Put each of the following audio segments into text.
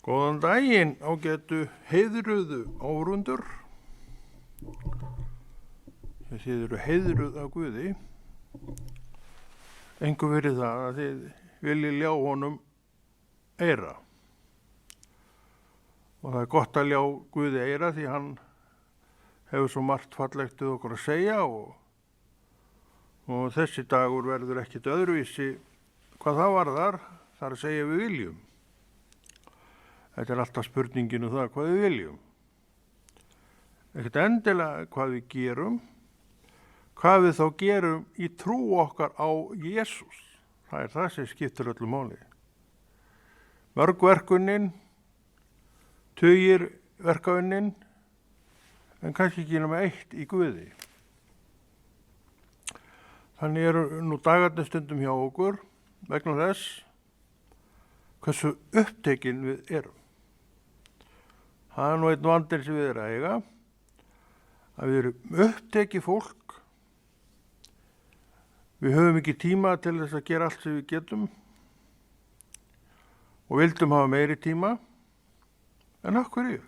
Góðan daginn, ágætu heiðruðu áhorfendur. Þið eru heiðruð af Guði. Engu verið það að þið viljið ljá honum eyra. Og það er gott að ljá Guði eyra því hann hefur svo margt fallegt við okkur að segja og þessi dagur verður ekkit öðruvísi hvað það varðar, þar að segja við viljum. Þetta er alltaf spurningin það hvað við viljum. Ekkert endilega hvað við gerum, hvað við þá gerum í trú okkar á Jesús. Það er það sem skiptir öllu máli. Mörg verkunin, tugir verkaunin, en kannski ekki nema eitt í Guði. Þannig eru nú dagarnir stundum hjá okkur vegna þess hversu upptekin við erum. Það er nú einn vandinn sem við erum að eiga, að við erum upptekið fólk. Við höfum ekki tíma til þess að gera allt sem við getum og vildum hafa meiri tíma, en af hverju?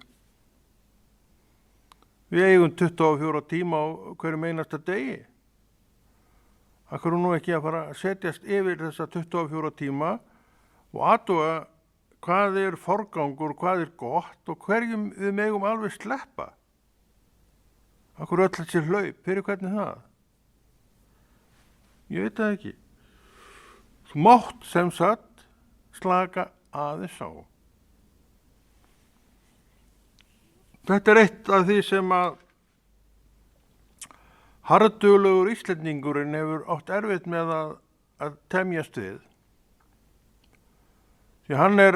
Við eigum 24 tíma á hverjum einasta degi. Af hverju nú ekki að fara að setjast yfir þessa 24 tíma og athuga hvað er forgangur, hvað er gott og hverjum við megum alveg sleppa. Af hverju öll þessi hlaup, fyrir hvernig það? Ég veit það ekki. Þú mátt sem sagt slaka aðeins á. Þetta er eitt af því sem að harðdulegur Íslendingurinn hefur átt erfitt með að temjast við. Því hann er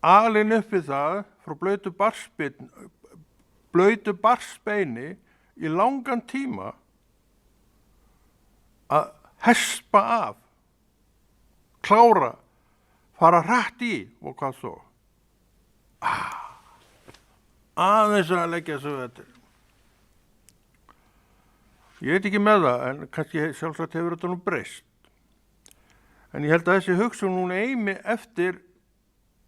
alinn upp við það frá blautu barsbeini í langan tíma að hespa af, klára, fara hratt í og hvað svo. Aðeins að leggja svo þetta. Ég veit ekki með það, en kannski sjálfsagt hefur þetta nú breyst. En ég held að þessi hugsun hún eimi eftir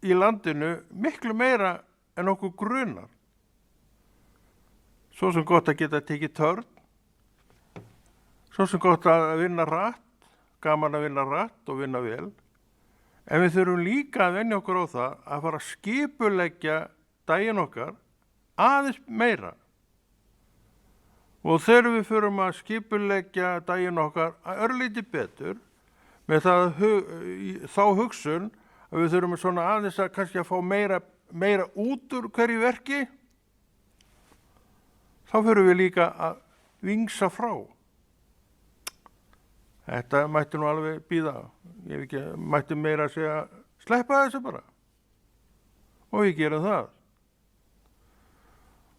í landinu miklu meira en okkur grunar. Svo sem gott að geta tekið törn, svo sem gott að vinna hratt, gaman að vinna hratt og vinna vel. En við þurfum líka að venja okkur á það að fara að skipuleggja daginn okkar aðeins meira. Og þegar við förum að skipuleggja daginn okkar örlítið betur með þá hugsun að við þurfum svona aðeins að kannski að fá meira út úr hverju verki, þá förum við líka að vingsa frá. Þetta mætti nú alveg bíða. Ég ekki, mætti meira að segja sleppa þessu bara. Og við gerum það.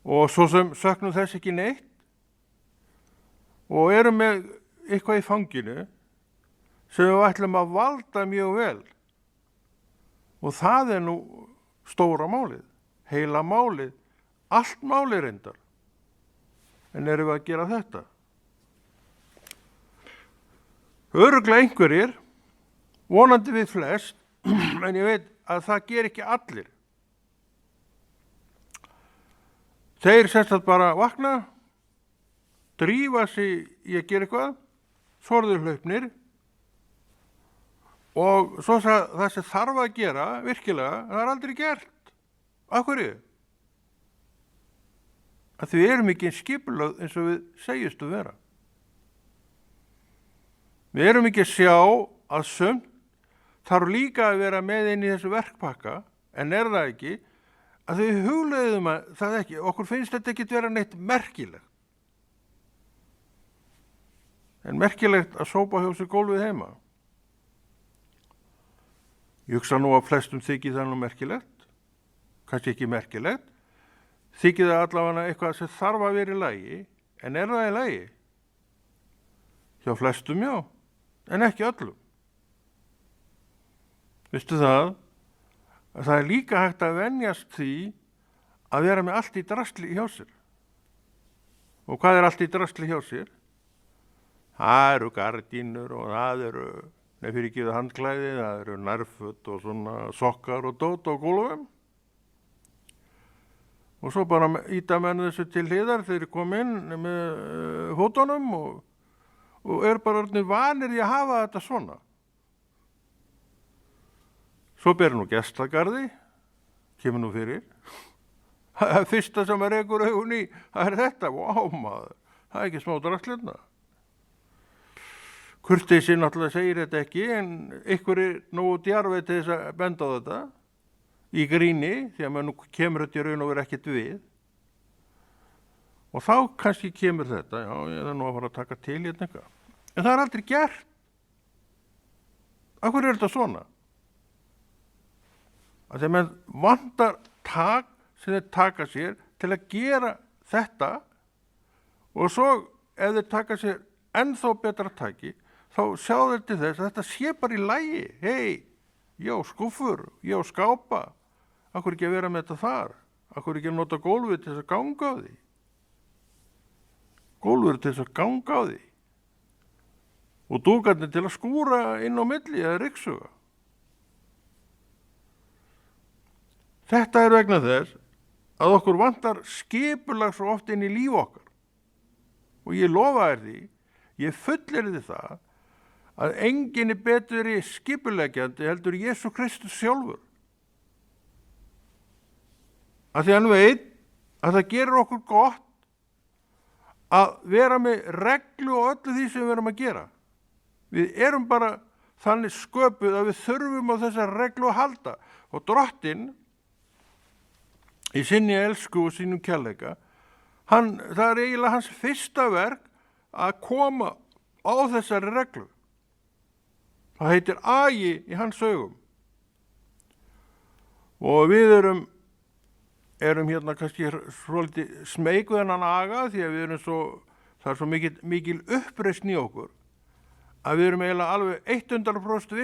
Og svo sem söknum þess ekki neitt og erum með eitthvað í fanginu sem við ætlum að valda mjög vel. Og það er nú stóra málið, heila málið, allt málið reyndar. En erum við að gera þetta? Örugglega einhverjir, vonandi við flest, en ég veit að það ger ekki allir. Þeir sérstætt bara vakna, drífa sig í að gera eitthvað, svo eru þeir hlaupnir og svo það sem þarf að gera virkilega, það er aldrei gert. Af hverju? Að við erum ekki skipulögð eins og við segjustu vera. Við erum ekki að sjá að sumt þarf líka að vera með inn í þessu verkpakka, en er það ekki, að við hugleiðum að það ekki, okkur finnst þetta ekki vera neitt merkilegt. En merkilegt að sópa hjá sig gólfið heima. Ég hugsa nú að flestum þykir það nú merkilegt, kannski ekki merkilegt, þykir það allavega eitthvað sem þarf að vera í lagi, en er það í lagi? Hjá flestum já, en ekki öllum. Veistu það, að það er líka hægt að venjast því að vera með allt í drasli hjá sér. Og hvað er allt í drasli hjá sér? Það eru gardínur og það eru handklæði, það eru nærföt og svona sokkar og dót á gólfum. og svo bara íta menn þessu til hliðar þegar kom inn með fótunum og bara orðnir vanir í að hafa þetta svona. Svo ber nú gestagarði, kemur nú fyrir. Það fyrsta sem rekur augun í, það er þetta, maður, það er ekki smá drastlirna. Kurteisi náttúrulega segir þetta ekki, en ykkur er nógu djarfið til þess að benda á þetta í gríni, því að nú kemur þetta í raun og verið ekkert við. Og þá kannski kemur þetta, já, ég er nú að fara að taka til hérna eitthvað. En það er aldrei gert. Af hverju er þetta svona? Að þegar menn vantar tak sem þeir taka sér til að gera þetta og svo ef þeir taka sér ennþá betra taki, þá sjá þeir til þess að þetta sé bara í lagi. Hei, ég á skúffur, ég á skápa. Af hverju ekki að vera með þetta þar? Af hverju ekki að nota gólfið til þess að ganga á því? Gólfið til þess að ganga á því. Og dúkarnir til að skúra inn á milli eða ryksuga. Þetta er vegna þess að okkur vantar skipulag svo oft inn í líf okkar. Og ég lofa þér því, ég fullyrði það, að enginn er betur í skipulegjandi heldur Jesú Kristus sjálfur. Að því hann veit að það gerir okkur gott að vera með reglu og öllu því sem við erum að gera. Við erum bara þannig sköpuð að við þurfum á þessar reglu að halda. Og Drottinn í sinni elsku og sínum kærleika, það er eiginlega hans fyrsta verk að koma á þessari reglu. Það heitir agi í hans augum. Og við erum hérna kannski svolítið smeykuð þennan aga því að við erum það er svo mikil uppreisn í okkur að við erum eiginlega alveg 100%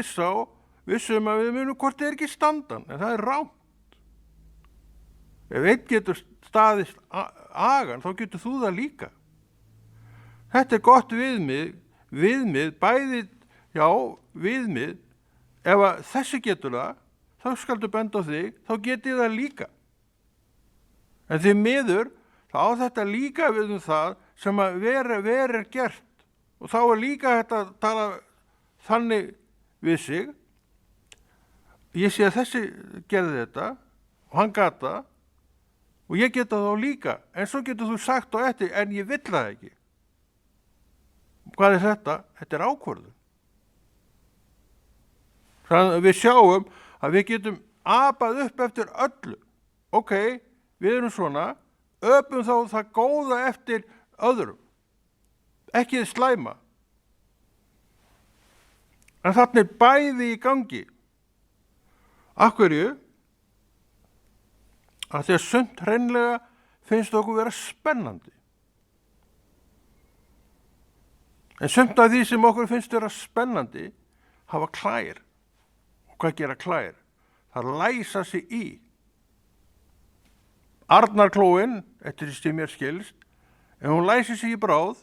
vissum að við munum hvort er ekki standan, en það er rámt. Ef einn getur staðist agan, þá getur þú það líka. Þetta er gott viðmið, bæði, já, viðmið. Ef að þessi getur það, þá skaldu benda á þig, þá getið það líka. En því miður, þá á þetta líka við það sem að vera gert. Og þá er líka þetta að tala þannig við sig. Ég sé að þessi gerði þetta og hann gat það og ég geta þá líka. En svo getur þú sagt á eftir, en ég vill það ekki. Hvað er þetta? Þetta er ákvörðun. Þannig að við sjáum að við getum apað upp eftir öllu. Ok, við erum svona, öpum þá það góða eftir öðrum. Ekki þið slæma. En þarna er bæði í gangi. Af hverju? Að því að sumt hreinlega finnst okkur vera spennandi. En sumt af því sem okkur finnst vera spennandi hafa klær. Og hvað gera klær? Það læsa sig í. Arnarklóin, eftir því sem mér skilst, ef hún læsir sig í bráð,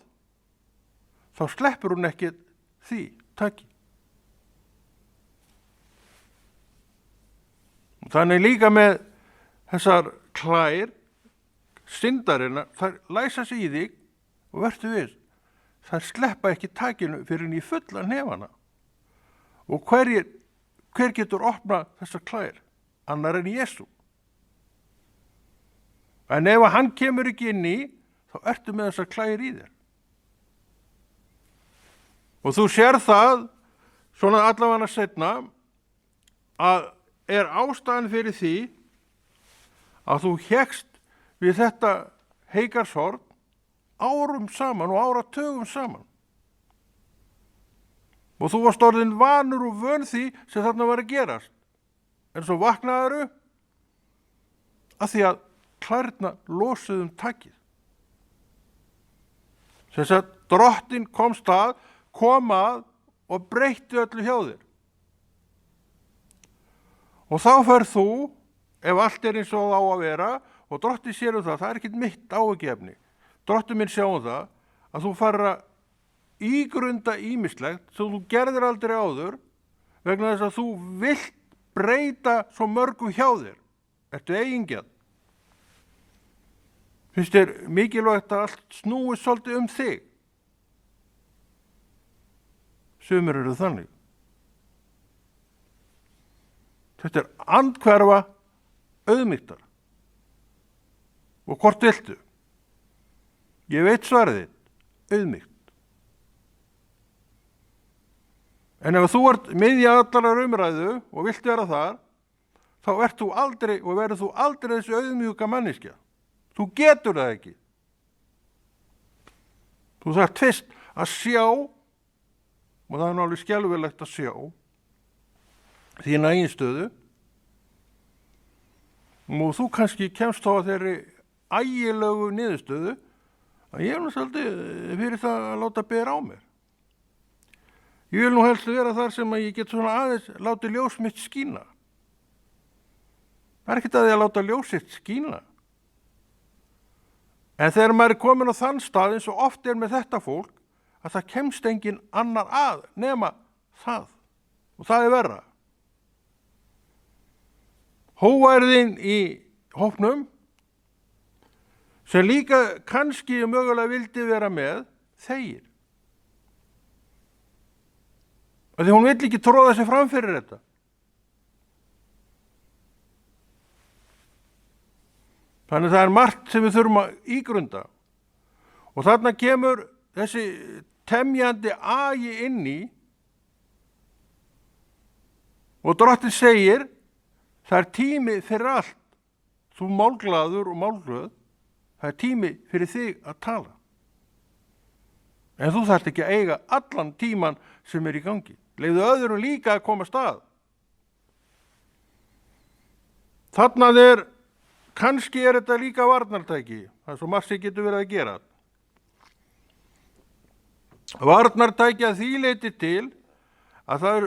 þá sleppur hún ekki því taki. Þannig líka með þessar klær, syndarinnar, þær læsa sig í þig og vertu við, þær sleppa ekki takinu fyrir henni í fullan nefana. Og hver getur opnað þessar klær? Annar en Jesú. En ef hann kemur ekki inn í, þá ertu með þessar klær í þér. Og þú sér það, svona allavega seinna, að er ástæðan fyrir því að þú hékkst við þetta heikarshorn árum saman og áratugum saman. Og þú varst orðinn vanur og vön því sem þarna var að gerast. En svo vaknaðiru að því að klærna losuðum takið. Þess að Drottinn kom að og breytti öllu hjá þér. Og þá ferð þú, ef allt er eins og á að vera, og Drottinn sér það er ekkert mitt áhyggjuefni. Drottinn minn sjá það, að þú farir að ígrunda ýmislegt sem þú gerðir aldrei áður, vegna þess að þú vilt breyta svo mörgu hjá þér. Ertu eigingjarn? Finnst þér mikilvægt að allt snúið svolítið um þig? Sumir eru þannig. Þetta er andhverfa auðmýktar. Og hvort viltu? Ég veit svarið þitt, auðmýkt. En ef þú ert miðja allarar umræðu og vilt vera þar, þá ert þú aldrei og verður þú aldrei þessi auðmjúka manneskja. Þú getur það ekki. Þú þarft fyrst að sjá, og það er alveg skelfilegt að sjá, þína eigin stöðu, og þú kannski kemst þá að þeirri ægilegu niðurstöðu að ég er nú svolítið fyrir það að láta bera á mér. Ég vil nú helst vera þar sem að ég get svona aðeins láta ljós mitt skína. Það er ekkert að því að láta ljós sitt skína. En þegar maður er komin á þann stað eins og oft er með þetta fólk, að það kemst engin annar að nema það. Og það er verra. Hóværðin í hópnum, sem líka kannski mögulega vildi vera með, þegir. Og því hún vill ekki tróða sig fram fyrir þetta. Þannig það er margt sem við þurfum að ígrunda. Og þarna kemur þessi temjandi agi inn í og Drottinn segir, það er tími fyrir allt. Þú málglaður og málglöð, það er tími fyrir þig að tala. En þú þarft ekki að eiga allan tíman sem er í gangi. Leyfðu öðrum líka að koma stað. Þarna kannski er þetta líka varnartæki. Það er svo margt sem getur verið að gera. Varnartæki að því leyti til að það er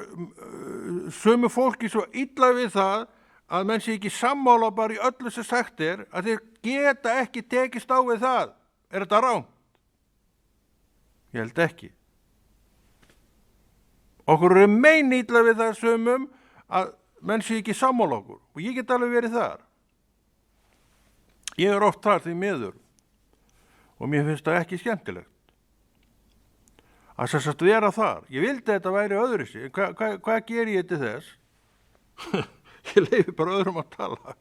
sömu fólki svo illa við það að menn sé ekki sammála bara í öllu sem sagt er, að þeir geta ekki tekist á við það. Er þetta rangt? Ég held ekki. Okkur eru meinilla við það sömum að menn sé ekki sammála okkur og ég get alveg verið þar. Ég er oft þar því miður og mér finnst það ekki skemmtilegt að þess að vera þar. Ég vildi þetta væri öðruvísi. Hvað ger ég til þess? Ég leyfi bara öðrum að tala.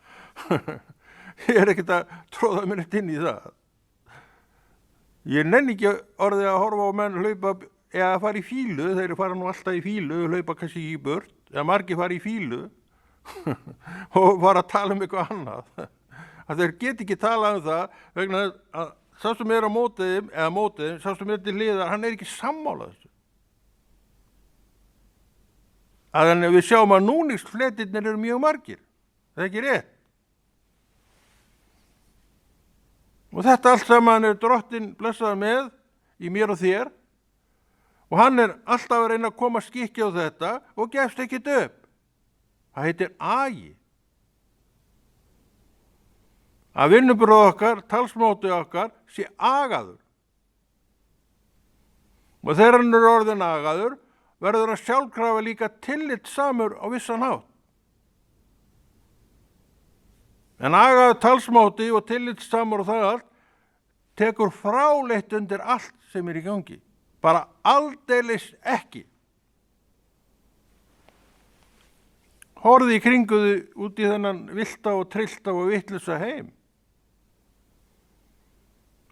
Ég er ekkert að tróða mér eitt inn í það. Ég nenni ekki orðið að horfa á menn hlaupa eða fara í fílu, þeir fara nú alltaf í fílu, hlaupa kannski í burt, eða margir fara í fílu og fara að tala um eitthvað annað. Að þeir get ekki tala um það vegna að sá sem er á mótiðum, sá sem er til hliðar, hann er ekki sammála þessu. Þannig við sjáum að núningsfletirnir eru mjög margir. Það er ekki rétt. Og þetta allt saman er Drottinn blessaður með í mér og þér og hann er alltaf að reyna að koma skikki á þetta og gefst ekkert upp. Það heitir agi. Að vinnubröð okkar, talsmáti okkar, sé agaður. Og þegar hann er orðin agaður, verður að sjálfkrafa líka tillitssamur á vissan hátt. En agaður talsmáti og tillitssamur og það allt tekur fráleitt undir allt sem er í gangi. Bara aldeilis ekki. Horfðu í kringuðu út í þennan villta og trillta og vitlausa heim.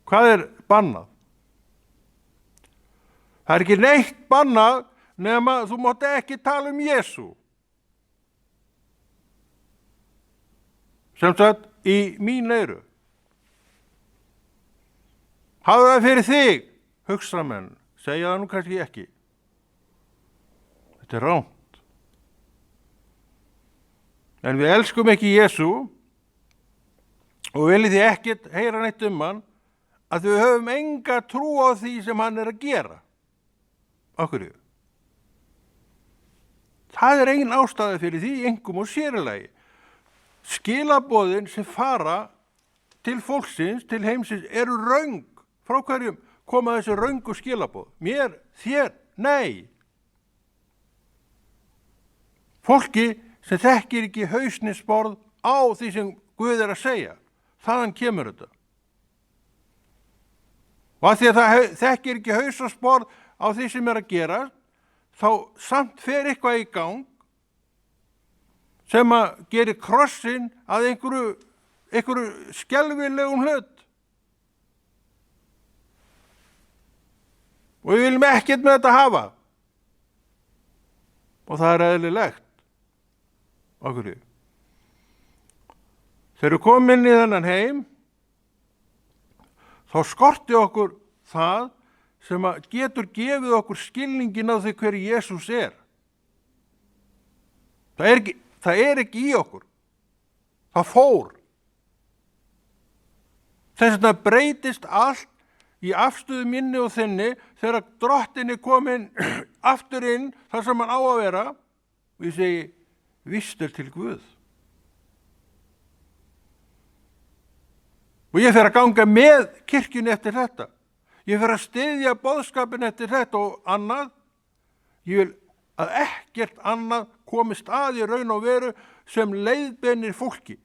Hvað er bannað? Það er ekki neitt bannað nema þú mátt ekki tala um Jesú. Sem sagt, í mín eyru. Hafðu það fyrir þig, hugsa menn, segja það nú kannski ekki. Þetta er rangt. En við elskum ekki Jesú og viljum því ekkert heyra neitt um hann að við höfum enga trú á því sem hann er að gera. Af hverju? Það er engin ástæða fyrir því, engum og sérilagi. Skilaboðin sem fara til fólksins, til heimsins, eru röng. Frá hverjum koma þessi röngu skilaboð? Mér, þér, nei. Fólki sem þekkir ekki hausnisborð á því sem Guð er að segja. Þaðan kemur þetta. Og að því að það þekkir ekki hausasporð á því sem er að gera, þá samt fer eitthvað í gang sem að geri krossin að einhverju skelfilegum hlut. Og við viljum ekkert með þetta hafa. Og það er eðlilegt. Okkur. Þegar við komum inn í þennan heim, þá skorti okkur það sem að getur gefið okkur skilningin á því hver Jesús er. Það er ekki í okkur. Það fór. Þess vegna breytist allt í afstöðu minni og þinni þegar Drottinn er komin aftur inn þar sem hann á að vera, og ég segi, vistur til Guð. Og ég fer að ganga með kirkjunni eftir þetta. Ég fer að styðja boðskapinn eftir þetta og annað. Ég vil að ekkert annað komist að í raun og veru sem leiðbeinir fólki.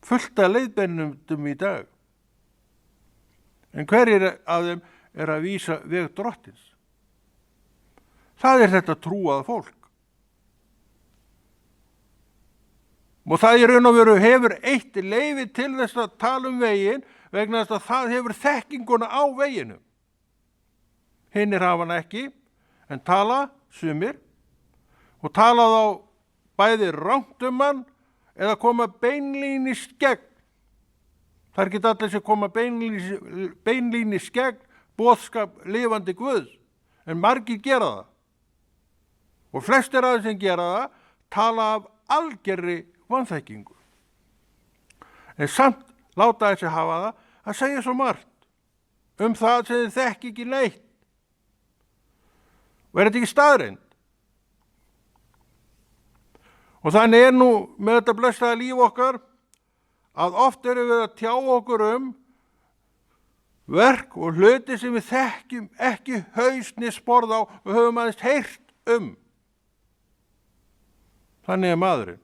Fullt af leiðbeinum í dag. En hverjir af þeim er að vísa veg Drottins? Það er þetta trúað fólk. Og það í raun og veru hefur eitt leyfi til þess að tala um veginn vegna þess að það hefur þekkinguna á veginum. Hinnir hafa hann ekki, en tala sumir og tala þá bæði rangt um hann eða koma beinlínis gegn. Það er ekki allir sem koma beinlínis gegn boðskap lifandi Guðs, en margir gera það. Og flestir af þeim sem gera það tala af algerri vanþekkingu. En samt láta þessi hafa það að segja svo margt um það sem þið þekki ekki neitt. Og er þetta ekki staðreynd? Og þannig er nú með þetta blessaða líf okkar að oft erum við að tjá okkur verk og hluti sem við þekkjum ekki hausni sporð á og höfum aðeins heyrt Þannig er maðurinn.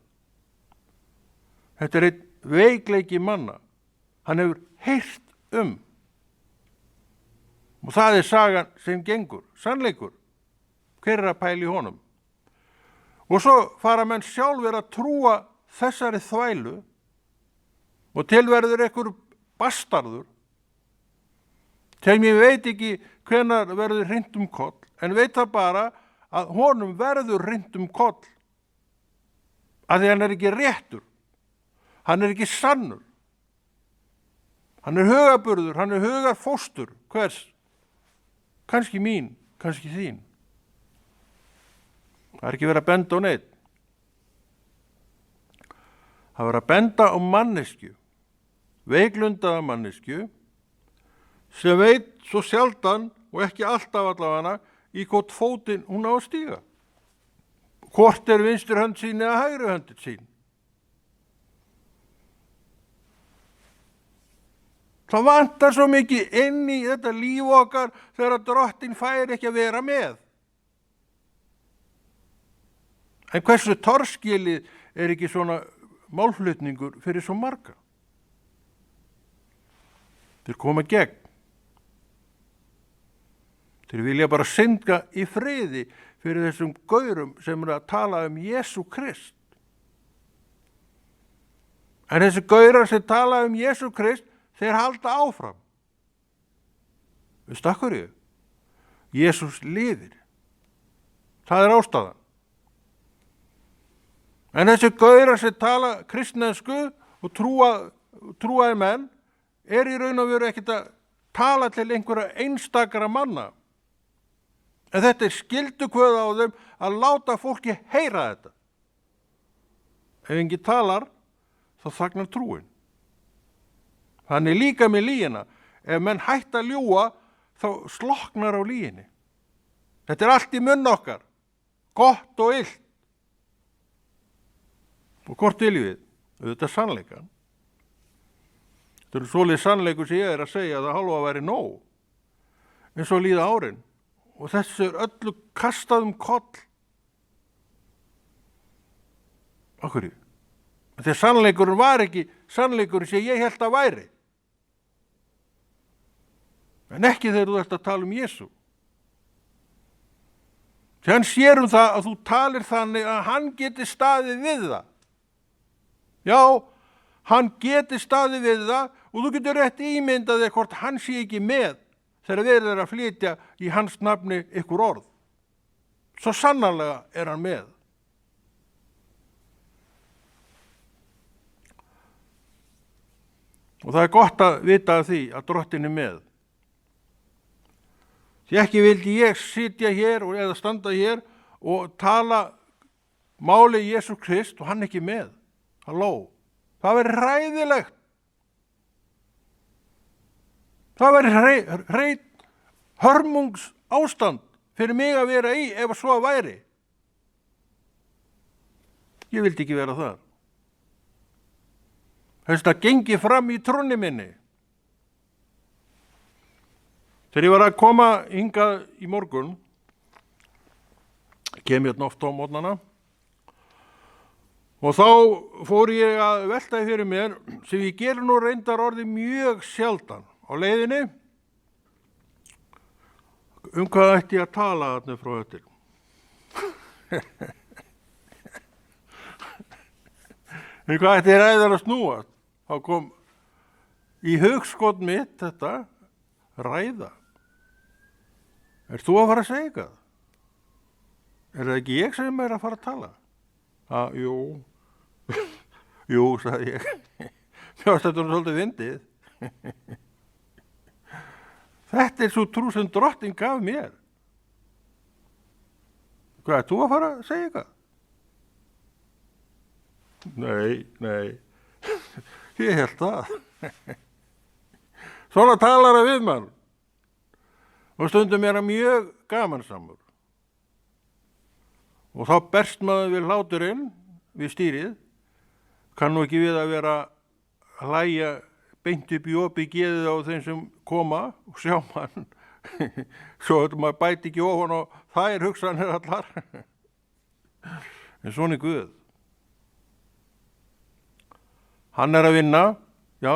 Þetta er einn veikleiki manna. Hann hefur heyrt og það er sagan sem gengur, sannleikur. Hver er að pæla í honum? Og svo fara menn sjálfur að trúa þessari þvælu og tilverður einhver bastarður sem ég veit ekki hvenær verður hrint koll, en veit það bara að honum verður hrint koll að því hann er ekki réttur, hann er ekki sannur, hann er hugaburður, hann er hugarfóstur. Hvers? Kannski mín, kannski þín. Það er ekki verið að benda á neitt. Það er verið að benda á manneskju, veiklundaða manneskju, sem veit svo sjaldan og ekki alltaf allavega í hvort fótinn hún á að stíga. Hvort er vinstur hönd sín eða hægri höndin sín. Það vantar svo mikið inn í þetta líf okkar þegar Drottinn fær ekki að vera með. En hversu torskilið er ekki svona málflutningur fyrir svo marga? Þeir koma gegn. Þeir vilja bara synga í friði fyrir þessum gaurum sem eru að tala um Jesú Krist. En þessi gaurar sem tala um Jesú Krist, þeir halda áfram. Veistu af hverju? Jesús lifir. Það er ástæðan. En þessi gaurar sem tala kristnesku og trúaði menn er í raun og veru ekkert að tala til einhverja einstakara manna. En þetta er skyldukvöð á þeim að láta fólki heyra þetta. Ef enginn talar, þá þagnar trúin. Þannig líka með lygina. Ef menn hætta að ljúga, þá slokknar á lyginni. Þetta er allt í munn okkar. Gott og illt. Og hvort viljum við? Þetta er sannleikan. Þetta er svolítið sannleikur sem ég er að segja að það hálfa að væri nóg. En svo líða árin. Og þessu er öllu kastað koll. Af hverju? Þegar sannleikurinn var ekki sannleikurinn sem ég held að væri. En ekki þegar þú ert að tala Jesú. Því hann sér það að þú talir þannig að hann geti staðið við það. Já, hann geti staðið við það og þú getur rétt ímyndað þér hvort hann sé ekki með þegar verið að flytja í hans nafni ykkur orð. Svo sannarlega hann með. Og það gott að vita af því að Drottinn með. Því ekki vildi ég sitja hér eða standa hér og tala máli Jesú Krist og hann ekki með. Halló, það verður hræðilegt. Það verður hreint hörmungs ástand fyrir mig að vera í ef svo væri. Ég vildi ekki vera þar. Þetta gengi fram í trúnni minni. Þegar ég var að koma hingað í morgun, kem ég oft á mótnana, og þá fór ég að velta fyrir mér, sem ég gerir nú reyndar orðið mjög sjaldan á leiðinni, hvað ætti ég að tala þarna frá þetta. Hvað ætti ég ræðar að snúa? Þá kom í hugskot mitt þetta ræða. Þú að fara að segja eitthvað? Það ekki ég sem að fara að tala? Jú. Jú, sagði ég. Mjög þetta svolítið vindið. Þetta svo trú sem Drottinn gaf mér. Hvað, þú að fara að segja eitthvað? Nei. Ég held það. Svona talar það við mann. Og stundum hann mjög gamansamur. Og þá berst maður við hláturinn, við stýrið. Kann nú ekki við að vera að hlæja beint upp í opið geðið á þeim sem koma og sjá mann. Svo maður bæti ekki ofan á þær hugsanir allar. En svona Guð. Hann að vinna, já,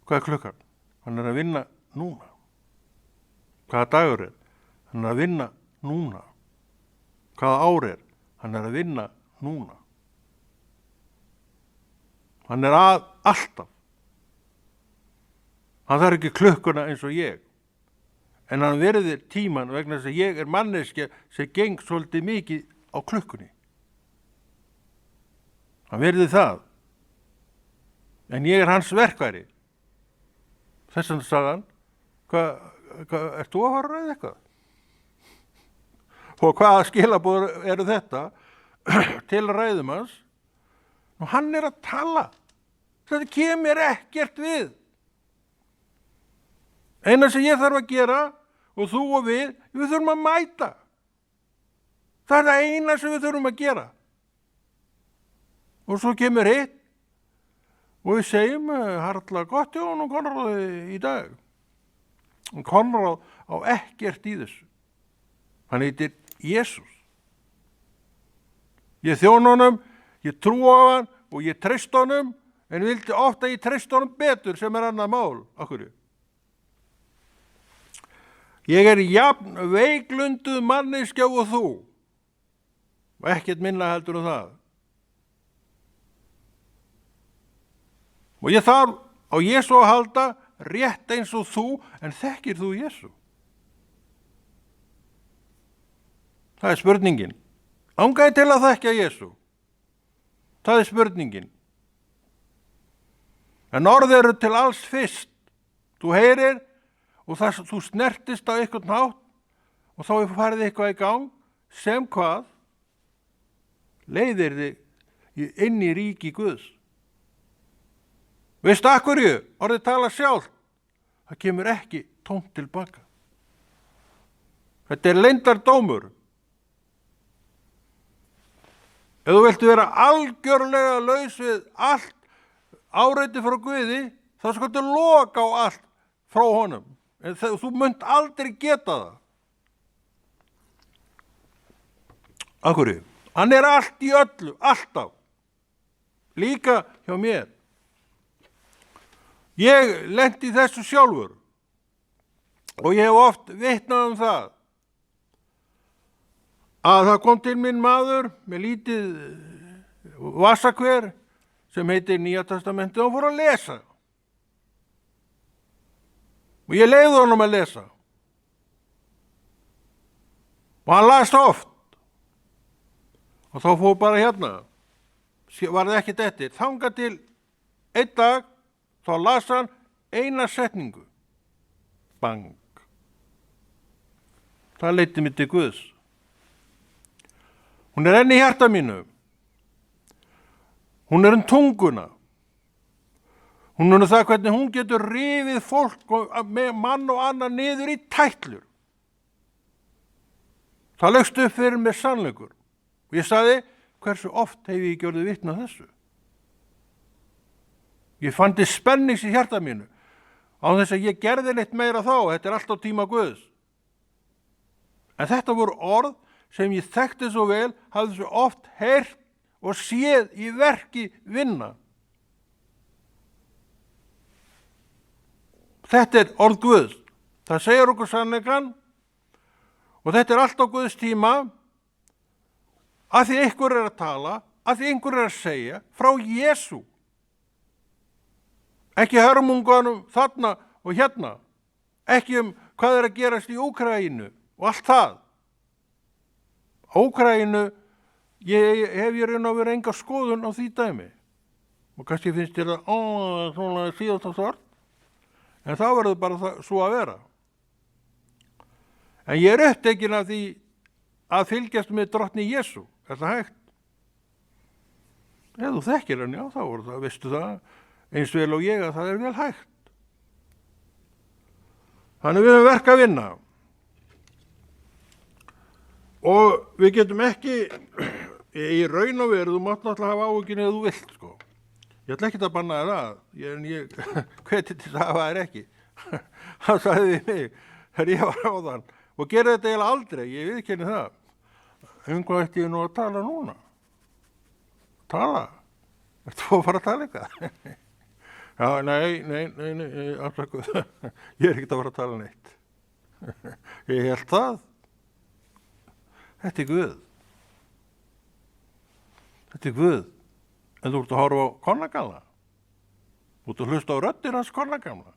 hvað klukkan? Hann að vinna núna. Hvaða dagur Hann að vinna núna. Hvaða ár Hann að vinna núna. Hann að alltaf. Hann þarf ekki klukkuna eins og ég. En hann verður tíman vegna þess að ég manneskja sem geng svolítið mikið á klukkunni. Hann verður það. En ég hans verkværi. Þess vegna sagði hann, ert þú að fara að ræða eitthvað? Og hvaða skilaboð eru þetta til ræðum hans? Nú hann að tala. Þetta kemur ekkert við. Eina sem ég þarf að gera, og þú og við þurfum að mæta. Það er það eina sem við þurfum að gera. Og svo kemur hitt. Og við segjum, harla gott hjá honum Konráði í dag. Konráð á ekkert í þessu. Hann heitir Jesús. Ég þjóna honum, ég trú á hann og ég treyst honum, en vildi ofta ég treyst honum betur sem annað mál. Akkur. Ég jafn veiklunduð manneskja og þú. Og ekkert minna heldur það. Og ég þarf á Jesú að halda rétt eins og þú, en þekkir þú Jesú? Það spurningin. Langaði til að þekkja Jesú. Það spurningin. En orð eru til alls fyrst. Þú heyrir og þú snertist á eitthvað nátt og þá farið eitthvað í gang sem hvað leiðir þig inn í ríki Guðs. Veistu af hverju? Orðið tala sjálf. Það kemur ekki tómt tilbaka. Þetta leyndardómur. Ef þú viltu vera algjörlega laus við allt áreiti frá Guði, þá skaltu loka á allt frá honum. En þú munt aldrei geta það. Af hverju? Hann allt í öllu, alltaf. Líka hjá mér. Ég lenti í þessu sjálfur. Og ég hef oft vitnað það að það kom til minn maður með lítið vasakver sem heitir Nýja testamentið og fór að lesa. Og ég leyfði honum að lesa. Og hann las oft. Og þá fór bara hérna. Var það ekkert eftir. Þangað til einn dag, þá las hann eina setningu. Bang. Það leiddi mig til Guðs. Hún enn í hjarta mínu. Hún tunguna. Hún það hvernig hún getur rifið fólk með mann og annar niður í tætlur. Það laugst upp fyrir með sannleikur. Og ég sagði, hversu oft hef ég ekki orðið vitni af þessu? Ég fann til spennings í hjarta mínu. Á þess að ég gerði neitt meira þá, þetta allt á tíma Guðs. En þetta voru orð sem ég þekkti svo vel, hafði svo oft heyrt og séð í verki vinna. Þetta orð Guðs. Það segir okkur sannleikann og þetta allt á Guðs tíma að því einhver að tala, að því einhver að segja frá Jesú. Ekki hörmungunum þarna og hérna. Ekki hvað að gerast í Úkraínu og allt það. Úkraínu hef ég raun og verið enga skoðun á því dæmi. Og kannski finnst þér það, svona síðast á svart. En þá verður bara svo að vera. En ég upptekinn af því að fylgjast með drottni Jesú. Það hægt? Ef þú þekkir hann, já, þá voru það, veistu það, eins vel og ég að það vel hægt. Þannig við höfum verk að vinna. Og við getum ekki, í raun og veru, þú mátt náttúrulega hafa áhyggjunni ef þú vilt, sko. Ég ætla ekki að banna þér það, en ég hveti til það var ekki. Hann sagði við mig, þegar ég var áðan, og gerði þetta eiginlega aldrei, ég viðurkenni það. Hvað ætti ég nú að tala núna? Tala? Ertu að fara að tala eitthvað? Já, nei, afsakaðu. Ég ekkert að fara að tala neitt. Ég held það. Þetta Guð. Þetta Guð. En þú ert að horfa á konnagamla. Þú ert að hlusta á röddir hans konnagamla.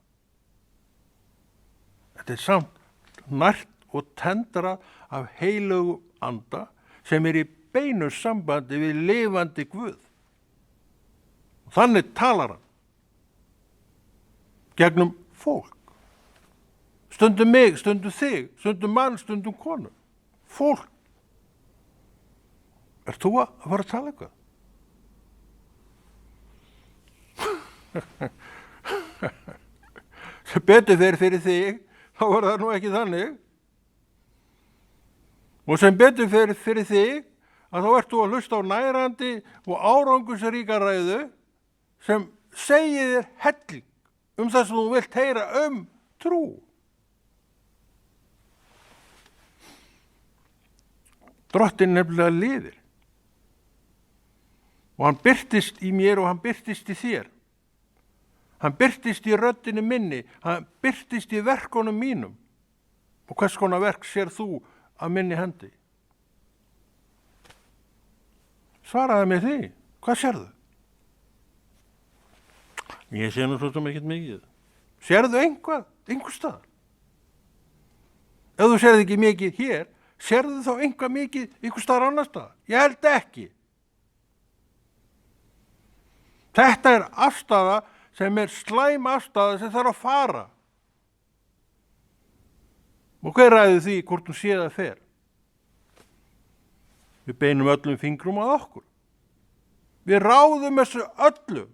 Þetta samt nært og tendra af heilögu anda sem í beinu sambandi við lifandi Guð. Og þannig talar hann. Gegnum fólk. Stundum mig, stundum þig, stundum mann, stundum konu. Fólk. Ert þú að fara að tala eitthvað? Sem betur fyrir þig, þá var það nú ekki þannig. Og sem betur fyrir þig, að þá ert þú að hlusta á nærandi og árangursríka ræðu sem segir þér helling það sem þú vilt heyra trú. Drottinn nefnilega lifir. Og hann birtist í mér og hann birtist í þér. Hann birtist í röddinni minni, hann birtist í verkunum mínum. Og hvers konar verk sér þú af minni hendi? Svaraði mig því, hvað sérðu? Ég sé nú svo sem ekkert mikið. Sérðu einhver staðar? Ef þú sérðu ekki mikið hér, sérðu þá einhver mikið einhver staðar annar staðar? Ég held ekki. Þetta afstaða sem slæm afstaða sem þarf að fara. Og hver ræður því hvort hún sé það fer? Við beinum öllum fingrum að okkur. Við ráðum þessu öllu.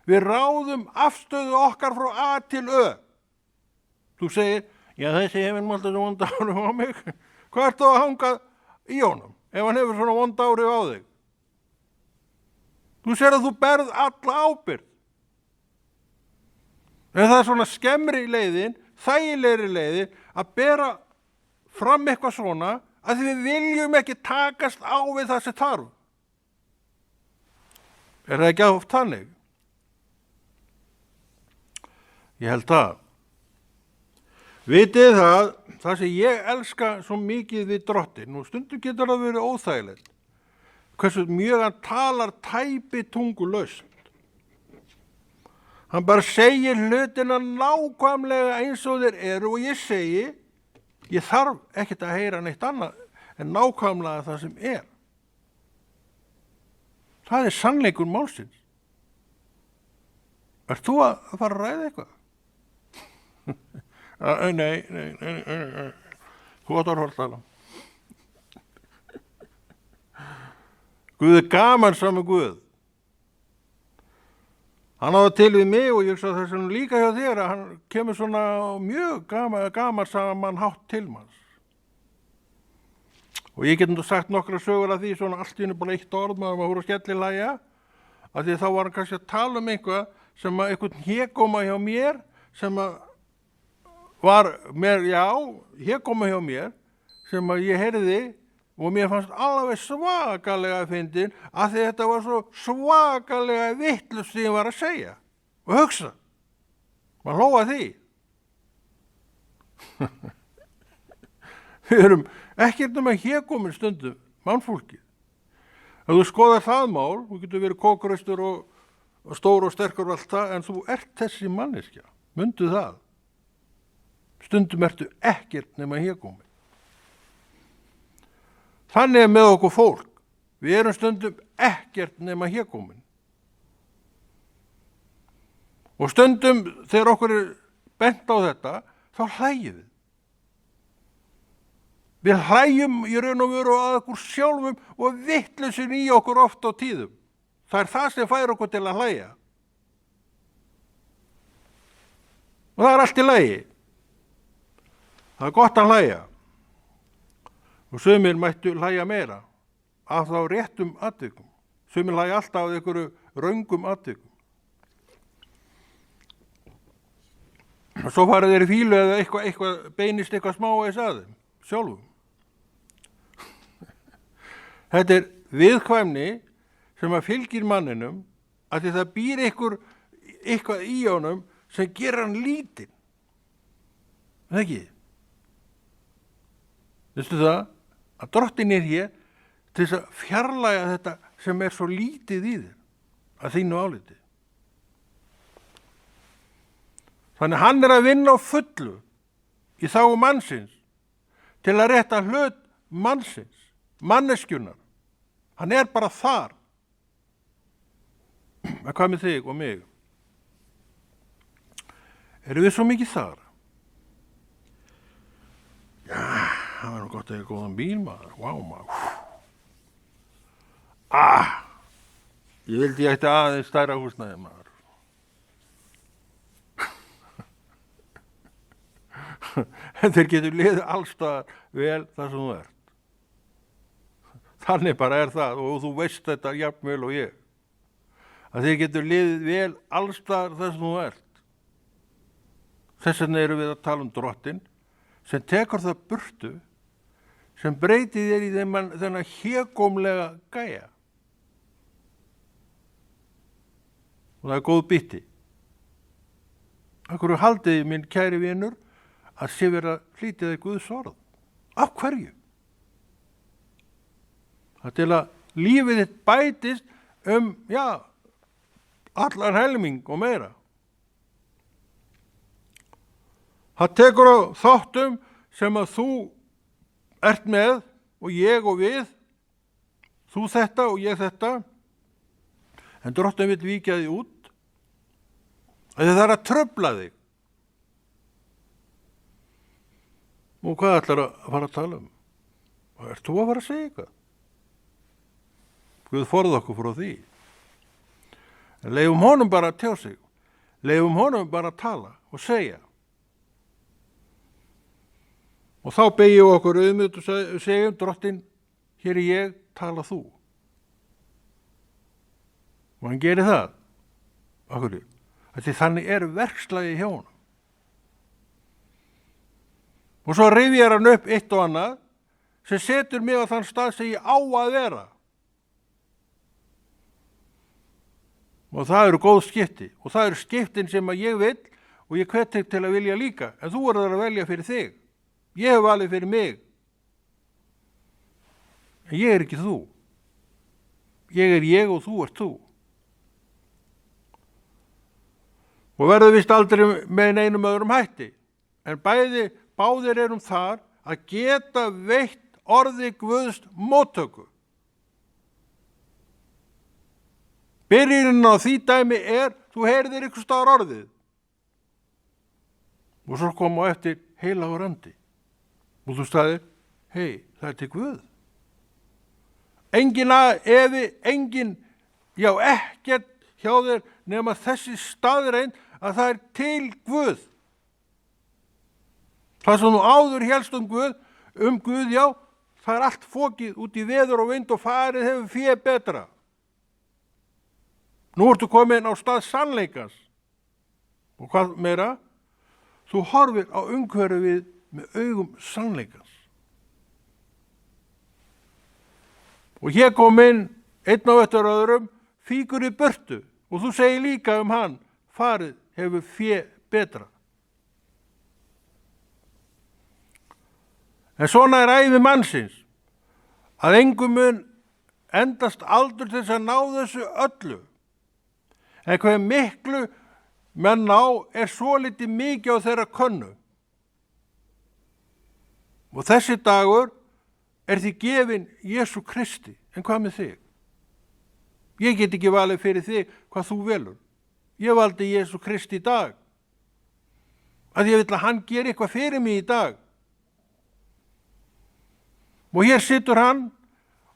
Við ráðum afstöðu okkar frá A til Ö. Þú segir, já þessi hefur alltaf svo vonda áhrif á mig. Hvað ertu að hanga í honum ef hann hefur svona vonda áhrif á þig? Þú sér að þú berð alla ábyrgð. En það svona skemmri leiðin, þægilegri leiðin að bera fram eitthvað svona að við viljum ekki takast á við það sem þarf. Er það ekki oft þannig? Ég held það. Vitið það sem ég elska svo mikið við Drottin, og stundum getur það verið óþægilegt, hversu mjög hann talar tæpi tungulaust. Hann bara segir hlutina nákvæmlega eins og þeir eru og ég segi, ég þarf ekkert að heyra neitt annað en nákvæmlega það sem er. Það er sannleikur málsins. Ert þú að fara að ræða eitthvað? Nei. Þú átt að horfa að tala. Guð er gaman saman Guð. Hann áða til við mig og ég svo þess að líka hjá þér að hann kemur svona mjög gaman saman hátt til manns. Og ég get nú sagt nokkra sögur af því svona allt í hennu bara eitt orð maður voru að skellilæja af því þá var hann kannski að tala eitthvað sem að einhvern hégóma hjá mér sem að var mér, hégóma hjá mér sem að ég heyrði og mér fannst alveg svakalega fyndin af því þetta var svo svakalega vitlaust sem ég var að segja og hugsa. Maður hló að því. Við erum ekkert um að hégómin stundum, mannfólkið. Ef þú skoðar það mál, þú getur verið kókraustur og stór og sterkur og allt það, en þú ert þessi manneskja. Mundu það. Stundum ertu ekkert nema hégómin. Þannig er með okkur fólk. Við erum stundum ekkert nema hégómin. Og stundum þegar okkur er bent á þetta, þá hlægjum við. Við hlægjum í raun og veru að okkur sjálfum og vitleysun í okkur oft á tíðum. Það er það sem fær okkur til að hlæja. Og það er allt í lagi. Það er gott að hlæja. Og sumir mættu hlæja meira af þá réttum atvikum. Sumir hlæja alltaf af einhverju röngum atvikum. Og svo farið þeir í fílu eða eitthvað beinist eitthvað smá eða þeim, sjálfum. Þetta er viðkvæmni sem að fylgir manninum að því það býr eitthvað í honum sem gerir hann lítinn. Það ekki? Veistu það? Að Drottin er hér til þess að fjarlæga þetta sem er svo lítið í þér, að þínu áliti. Þannig hann er að vinna á fullu í þágu mannsins til að rétta hlut mannsins, manneskjunnar. Hann er bara þar. En hvað með þig og mig? Erum við svo mikið þar? Já, það var nú gott að eiga góðan bíl, maður. Vá, maður. Ég vildi ég ætti aðeins stærra húsnæði, maður. En þeir getur liðið allstaðar vel þar sem þú ert. Þannig bara er það og þú veist þetta jafn vel og ég. Að þeir getur liðið vel allstaðar þar sem þú ert. Þess vegna erum við að tala um Drottin sem tekur það burtu sem breytir þér í þennan hégómlega gæja. Og það er góð biti. Af hverju haldið þið, minn kæri vinur, að sé verið að hlýta þig Guðs orð? Af hverju? Það til að lífið þitt bætist allan helming og meira. Það tekur á þáttum sem að þú ert með og ég og við, þú þetta og ég þetta, en Drottin vill víkja þig út, að það er að trufla þig. Og hvað ætlar að fara að tala um? Og ert þú að fara að segja eitthvað? Guð forða okkur frá því. En leyfum honum bara að tjá sig. Leyfum honum bara að tala og segja. Og þá beygjum við okkur auðmýtt og segjum, Drottin, hér er ég, tala þú. Og hann gerir það. Akkur, þannig er verkslagi hjá honum. Og svo rifjar hann upp eitt og annað sem setur mig á þann stað sem ég á að vera. Og það eru góð skipti og það eru skiptin sem að ég vil og og ég hvet þig til að vilja líka, en þú verður að velja fyrir þig. Ég hef valið fyrir mig. En ég er ekki þú. Ég er ég og þú ert þú. Og verður vist aldrei með neinum öðrum hætti. En báðir erum þar að geta veitt orði Guðs móttöku. Byrjunin á því dæmi þú heyrðir ykkur staðar orðið. Og svo kom á eftir heilagur andi. Og þú staðir, það er til Guð. Engin efi, ekkert hjá þér nema þessi staðreind að það er til Guð. Það sem þú áður hélst Guð, það er allt fokið út í veður og vind og farið hefur fé betra. Nú ertu komin á stað sannleikans. Og hvað meira? Þú horfir á umhverfið með augum sannleikans. Og hér kom inn einn á eftir öðrum, fíkur í burtu, og þú segir líka hann, farið hefur fé betra. En svona er ævi mannsins, að engum mun endast aldur til þess að ná þessu öllu. En hvað miklu menn ná svolítið mikið á þeirra könnu. Og þessi dagur því gefinn Jesú Kristi. En hvað með þig? Ég get ekki valið fyrir þig hvað þú velur. Ég valdi Jesú Kristi í dag. Að ég vil að hann geri eitthvað fyrir mig í dag. Og hér situr hann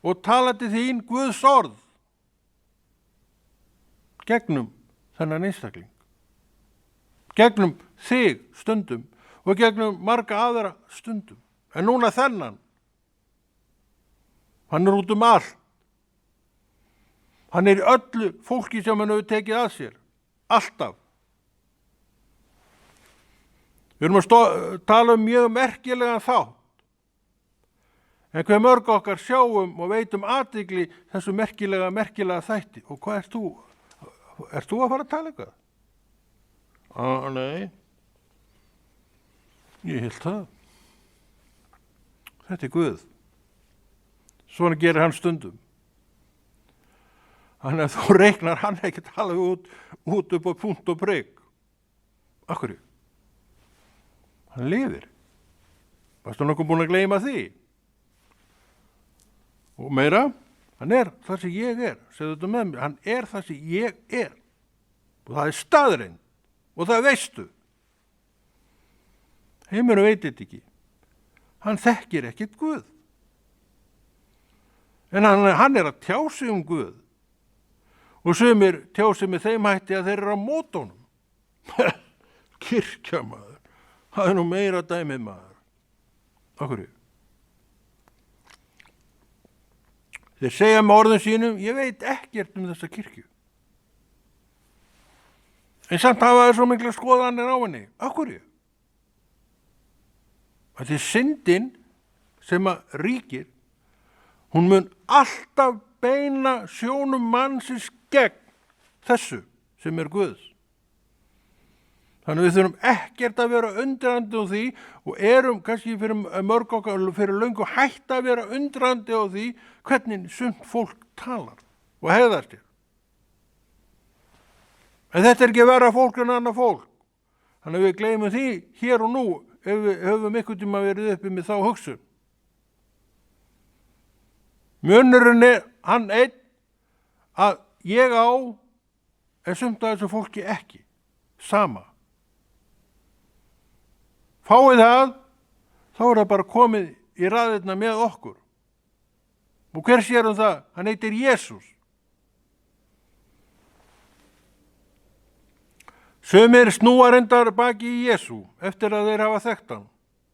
og talar til þín Guðs orð gegnum þennan einstakling, gegnum þig stundum og gegnum marga aðra stundum. En núna þennan, hann er út allt. Hann er í öllu fólki sem hann hefur tekið að sér, alltaf. Við erum að tala mjög merkilegan þátt. En hve mörg okkar sjáum og veitum athygli þessu merkilega þætti. Og hvað ert þú? Ert þú að fara að tala eitthvað? Nei. Ég held það. Þetta er Guð. Svona gerir hann stundum. Þannig að þú reiknar hann ekkert alveg út upp á punkt og prik. Af hverju? Hann lifir. Varstu nokkuð búin að gleyma því? Og meira, hann er það sem ég er. Segðu þetta með mér, hann er það sem ég er. Og það er staðreind. Og það veistu. Heimurinn veit þetta ekki. Hann þekkir ekkert Guð. En hann er að tjá sig Guð. Og sumir tjá sig með þeim hætti að þeir eru á móti honum. Kirkja maður. Það er nú meira dæmið maður. Af hverju? Þeir segja með orðum sínum, ég veit ekkert þessa kirkju. En samt hafa þeir svo mikla skoðanir á henni. Af hverju? Þetta er syndin sem að ríkir. Hún mun alltaf beina sjónum mannsins gegn þessu sem er Guðs. Þannig við þurfum ekkert að vera undrandi á því og erum kannski fyrir mörg okkar fyrir löngu hætt að vera undrandi á því hvernig sumt fólk talar og hegðar sér. En þetta er ekki vera fólk en annað fólk. Þannig við gleymum því hér og nú ef við höfum einhvern tíma verið uppi með þá hugsun. Munurinn hann einn að ég á sumt að þessu fólki ekki. Sama. Fáið það, þá er það bara komið í raðirna með okkur. Og hver sér það? Hann heitir Jesús. Sumir snúa reyndar baki í Jesú eftir að þeir hafa þekkt hann.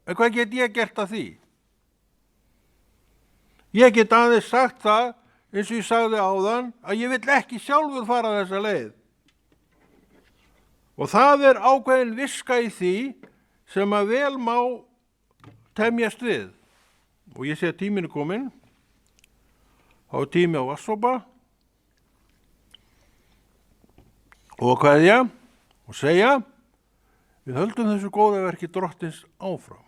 En hvað get ég gert að því? Ég get aðeins sagt það, eins og ég sagði áðan, að ég vill ekki sjálfur fara þessa leið. Og það er ákveðin viska í því sem að vel má temjast við. Og ég sé að tíminn er kominn. Þá er tími á vatnssopa. Og kveðja og segja, Við höldum þessu góða verki Drottins áfram.